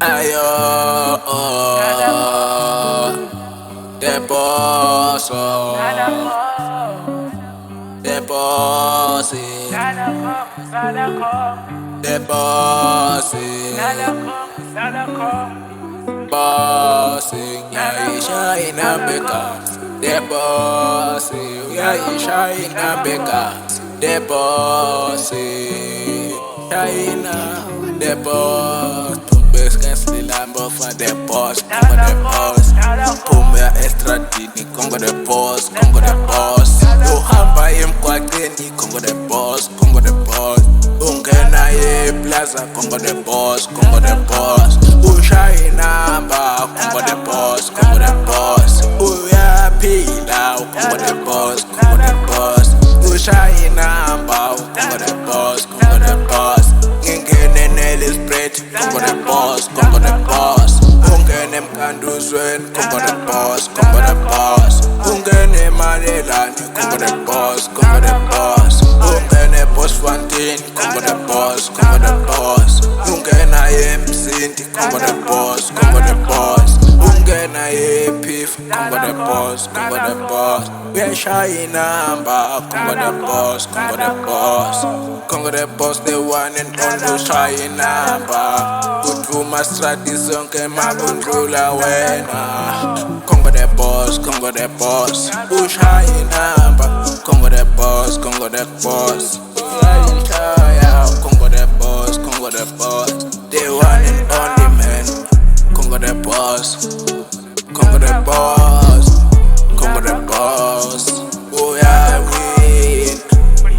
Ayo, the boss, the boss, the boss, bossing, yeah, shine a because the boss, yeah, shine a because the boss, China, the boss. Esquece Lambo for the boss, Congo the boss. Pumba extra dini, Congo the boss, Congo the boss. Uhamba emkwakeni, Congo the boss, Congo the boss. Ungena ye plaza, Congo the boss, Congo the boss. Ushaya inamba, Congo the boss, Congo the boss. Uyapila, Congo the boss, Congo the boss. Ushaya inamba, Congo the boss, Congo the boss. Congo the boss, Congo the boss. Ungene mkanduzweni, Congo the boss, Congo the boss. Ungene malelani, Congo the boss, Congo the boss. Ungene Bosfantini, Congo the boss, Congo the boss. Ungena emzindi, Congo the boss, Congo the boss. Ungena epif, Congo the boss, Congo the boss. Uyashaya inamba, Congo the boss, Congo the boss. Congo the boss, the one and only shaya inamba. Kudvuma strati zonke mabundlula wena. Congo the boss, Congo the boss. Ushaya inamba, Congo the boss, Congo the boss. Uyashaya, Congo the boss, Congo the boss. The one and only man. Congo the boss, Congo the boss, Congo the boss. Oh yeah, win.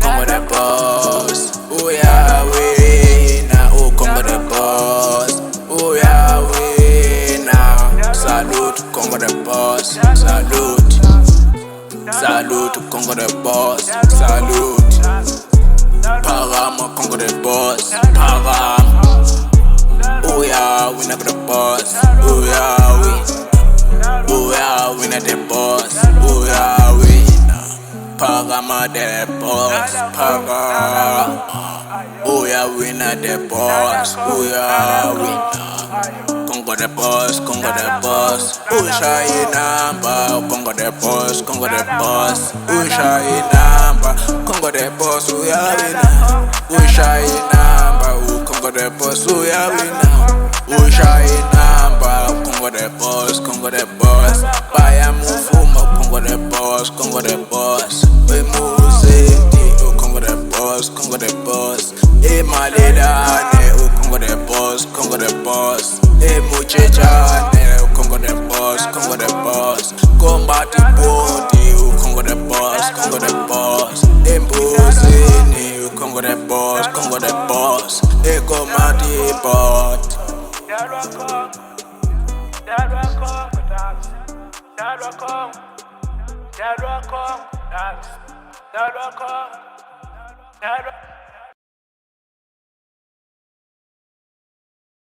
Congo the boss. Oh yeah, win. Oh Congo the boss. Oh yeah, win. Salute Congo the boss. Salute. Salute Congo the boss. Salute. Parama Congo the boss. Parama. Oh yeah, we never the boss. Oh yeah, we. Oh yeah, we not the boss. Oh yeah, we. Parama the boss. Parama. Oh yeah, we not the boss. Oh yeah, we. Congo the boss, Congo the boss. Ushaya inamba, Congo the boss, Congo the boss. Ushaya inamba, Congo the boss. Oh yeah, we now. Ushaya inamba, Congo the boss. Oh yeah, we now. Ushaya inamba, Congo the boss, Congo the boss. Baya mufuma, Congo the boss, Congo the boss. We muzindi, Congo the boss, Congo the boss. Malelane, Congo the boss, Congo the boss. Muchechane, Congo the boss, Congo the boss. Combat body, Congo the boss, Congo the boss. Mbuzini, Congo the boss, Congo the boss. Combat bot. Dad rock,